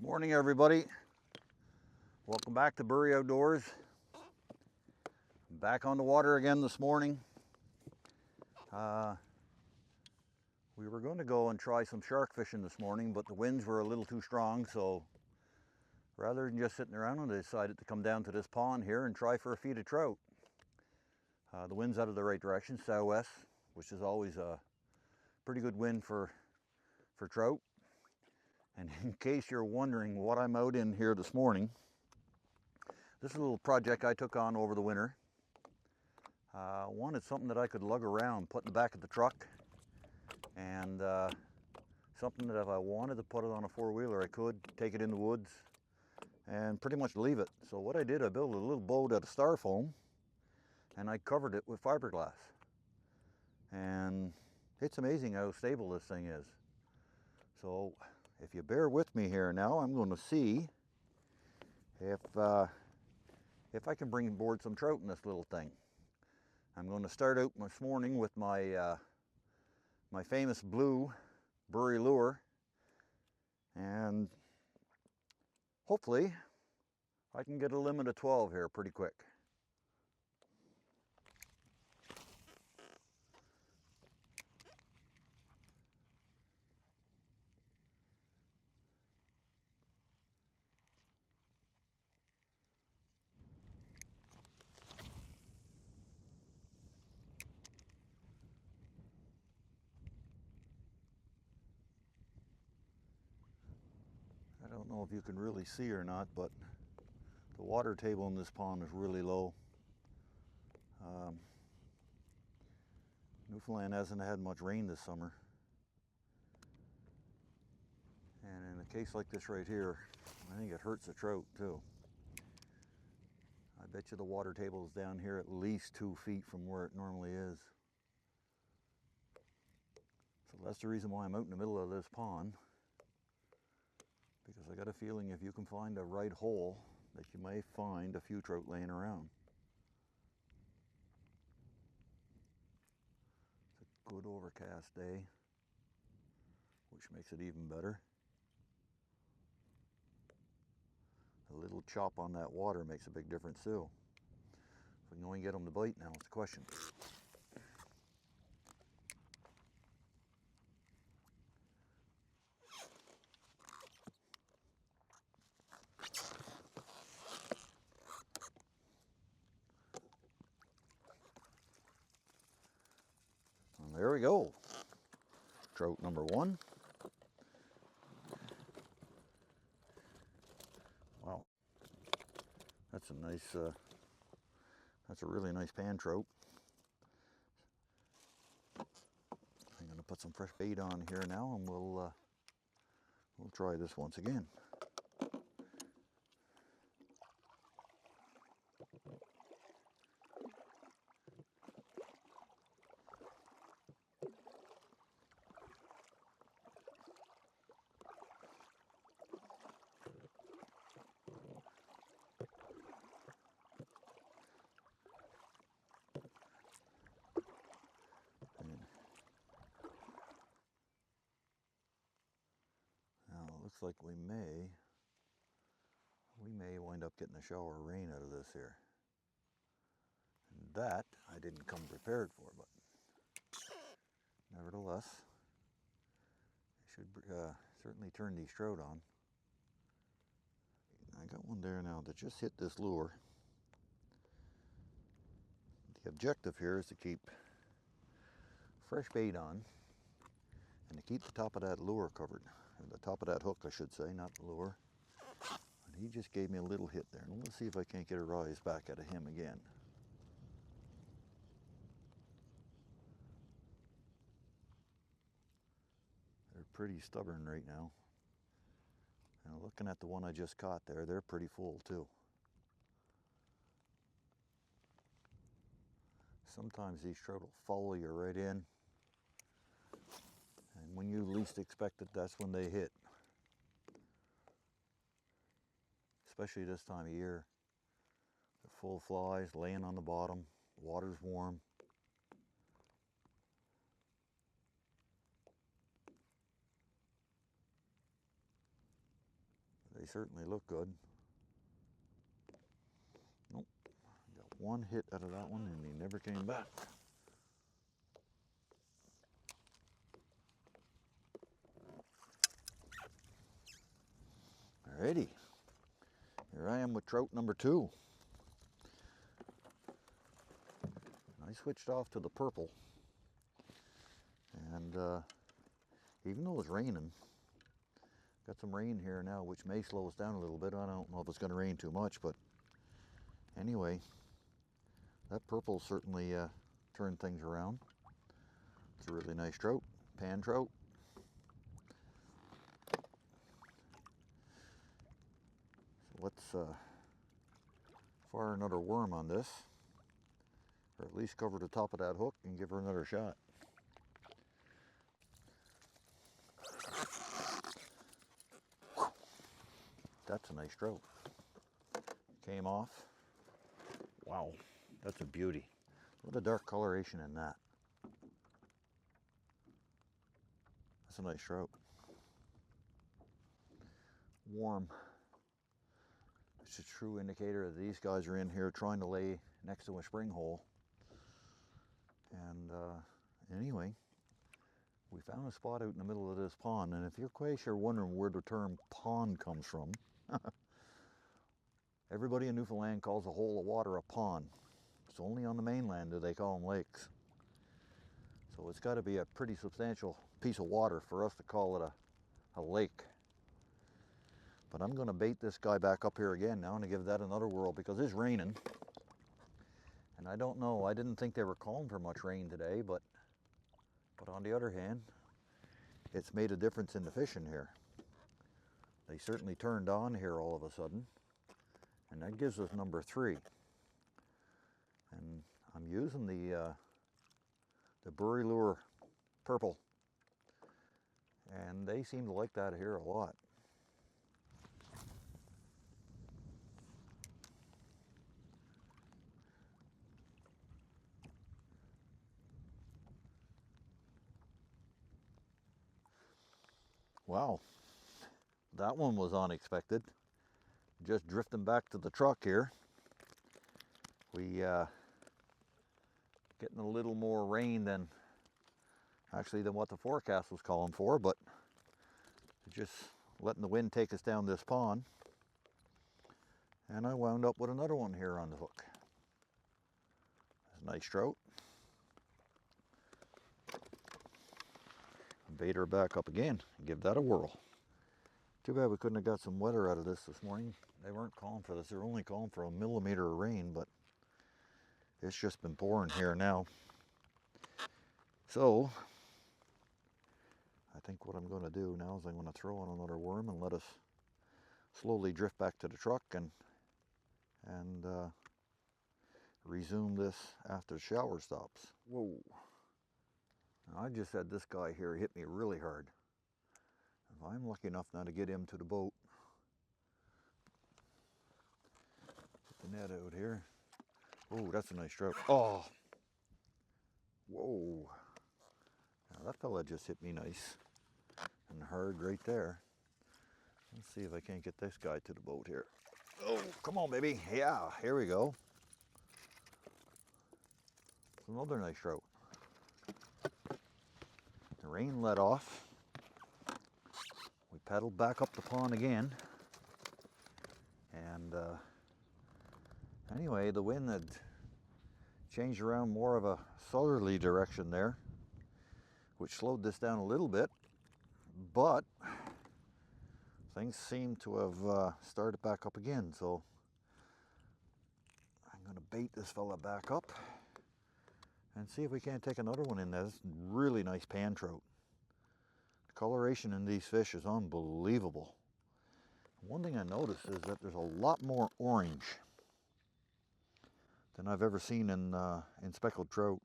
Morning everybody, welcome back to Bury Outdoors. I'm back on the water again this morning. We were going to go and try some shark fishing this morning, but the winds were a little too strong, so rather than just sitting around, I decided to come down to this pond here and try for a feed of trout. The wind's out of the right direction, southwest, which is always a pretty good wind for trout. And in case you're wondering what I'm out in here this morning, this is a little project I took on over the winter. Wanted something that I could lug around, put in the back of the truck, and something that if I wanted to put it on a four-wheeler, I could take it in the woods and pretty much leave it. So what I did, I built a little boat out of styrofoam and I covered it with fiberglass. And it's amazing how stable this thing is. So if you bear with me here now, I'm going to see if I can bring aboard some trout in this little thing. I'm going to start out this morning with my my famous blue Bury lure, and hopefully I can get a limit of 12 here pretty quick. I don't know if you can really see or not, but the water table in this pond is really low. Newfoundland hasn't had much rain this summer. And in a case like this right here, I think it hurts the trout too. I bet you the water table is down here at least 2 feet from where it normally is. So that's the reason why I'm out in the middle of this pond. Because I got a feeling if you can find the right hole, that you may find a few trout laying around. It's a good overcast day, which makes it even better. A little chop on that water makes a big difference too. If we can only get them to bite now, it's a question. And there we go. Trout number one. Wow. That's a nice, that's a really nice pan trout. I'm going to put some fresh bait on here now, and we'll try this once again. Looks like we may wind up getting a shower of rain out of this here. And that I didn't come prepared for, but nevertheless, I should certainly turn these trout on. I got one there now that just hit this lure. The objective here is to keep fresh bait on and to keep the top of that lure covered. The top of that hook, I should say, not the lure. And he just gave me a little hit there. And let's see if I can't get a rise back out of him again. They're pretty stubborn right now. And looking at the one I just caught there, they're pretty full too. Sometimes these trout will follow you right in. And when you least expect it, that's when they hit. Especially this time of year. They're full of flies, laying on the bottom, water's warm. They certainly look good. Nope, got one hit out of that one and he never came back. Alrighty, here I am with trout number 2. I switched off to the purple, and even though it's raining, got some rain here now, which may slow us down a little bit. I don't know if it's going to rain too much, but anyway, that purple certainly turned things around. It's a really nice trout, pan trout. So let's fire another worm on this, or at least cover the top of that hook and give her another shot. That's a nice trout. Came off. Wow, that's a beauty. Look at the dark coloration in that. That's a nice trout. Warm. It's a true indicator that these guys are in here trying to lay next to a spring hole. And anyway, we found a spot out in the middle of this pond, and if you're quite sure wondering where the term pond comes from, everybody in Newfoundland calls a hole of water a pond. It's only on the mainland do they call them lakes. So it's got to be a pretty substantial piece of water for us to call it a lake. But I'm going to bait this guy back up here again now and give that another whirl because it's raining. And I don't know, I didn't think they were calling for much rain today, but on the other hand, it's made a difference in the fishing here. They certainly turned on here all of a sudden, and that gives us number 3. And I'm using the Bury Lure purple, and they seem to like that here a lot. Wow, that one was unexpected. Just drifting back to the truck here. We getting a little more rain than what the forecast was calling for, but just letting the wind take us down this pond. And I wound up with another one here on the hook. It's a nice trout. Bait her back up again and give that a whirl. Too bad we couldn't have got some weather out of this morning. They weren't calling for this. They're only calling for a millimeter of rain, but it's just been pouring here now. So I think what I'm going to do now is I'm going to throw on another worm and let us slowly drift back to the truck and resume this after the shower stops. Whoa. I just had this guy here hit me really hard. If I'm lucky enough now to get him to the boat, put the net out here. Oh, that's a nice trout. Oh, whoa. Now that fella just hit me nice and hard right there. Let's see if I can't get this guy to the boat here. Oh, come on, baby. Yeah, here we go. It's another nice trout. The rain let off. We paddled back up the pond again. And anyway, the wind had changed around more of a southerly direction there, which slowed this down a little bit, but things seem to have started back up again. So I'm going to bait this fella back up and see if we can't take another one in there. This is really nice pan trout. The coloration in these fish is unbelievable. One thing I noticed is that there's a lot more orange than I've ever seen in speckled trout.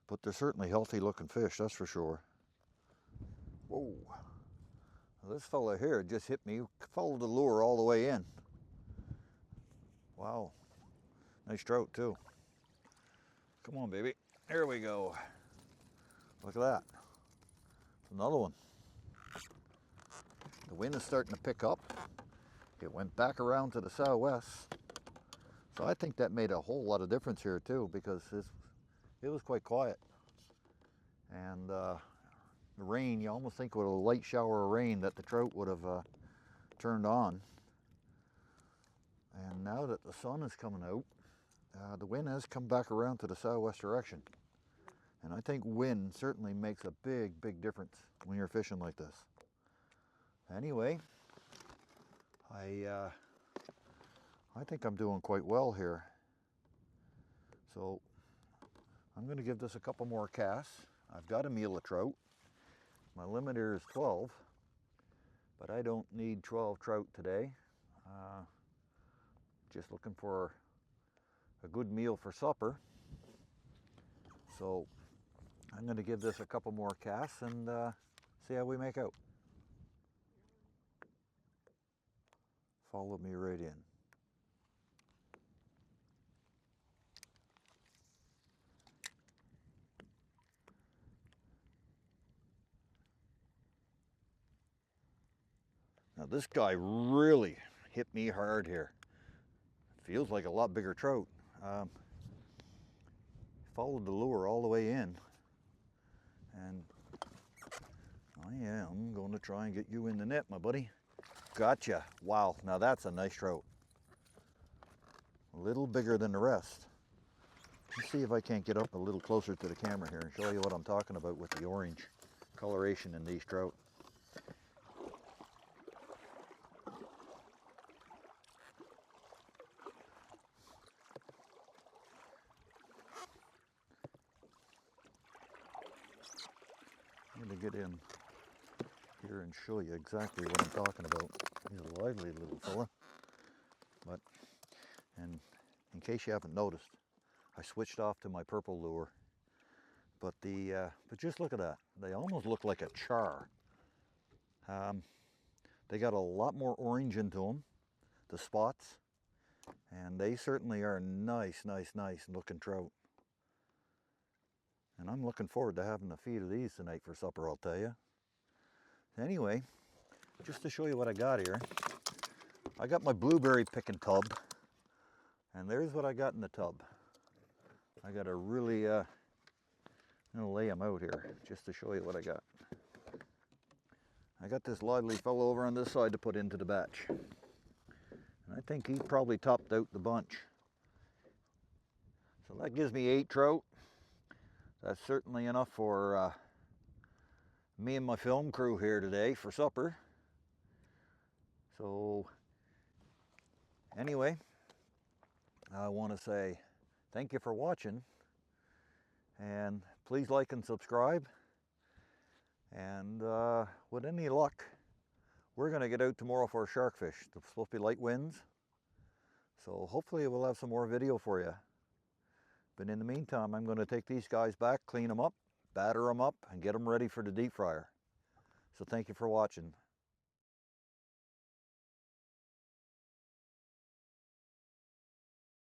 But they're certainly healthy looking fish, that's for sure. Whoa. Well, this fella here just hit me, followed the lure all the way in. Wow. Nice trout too. Come on, baby. Here we go. Look at that. It's another one. The wind is starting to pick up. It went back around to the southwest. So I think that made a whole lot of difference here too, because it was quite quiet. And the rain, you almost think with a light shower of rain that the trout would have turned on. And now that the sun is coming out, the wind has come back around to the southwest direction. And I think wind certainly makes a big, big difference when you're fishing like this. Anyway, I think I'm doing quite well here. So I'm going to give this a couple more casts. I've got a meal of trout. My limit here is 12, but I don't need 12 trout today. Just looking for a good meal for supper. So I'm going to give this a couple more casts and see how we make out. Follow me right in. Now this guy really hit me hard here. Feels like a lot bigger trout. Followed the lure all the way in, and I am going to try and get you in the net, my buddy. Gotcha. Wow, now that's a nice trout. A little bigger than the rest. Let's see if I can't get up a little closer to the camera here and show you what I'm talking about with the orange coloration in these trout. I'm going to get in here and show you exactly what I'm talking about. He's a lively little fella. And in case you haven't noticed, I switched off to my purple lure. But just look at that. They almost look like a char. They got a lot more orange into them, the spots, and they certainly are nice looking trout. And I'm looking forward to having a feed of these tonight for supper, I'll tell you. Anyway, just to show you what I got here, I got my blueberry picking tub, and there's what I got in the tub. I got a really, I'm gonna lay them out here just to show you what I got. I got this lively fellow over on this side to put into the batch. And I think he probably topped out the bunch. So that gives me 8 trout. That's certainly enough for me and my film crew here today for supper. So anyway, I want to say thank you for watching, and please like and subscribe. And with any luck, we're going to get out tomorrow for a shark fish. It's supposed to be light winds, so hopefully we'll have some more video for you. But in the meantime, I'm going to take these guys back, clean them up, batter them up, and get them ready for the deep fryer. So thank you for watching.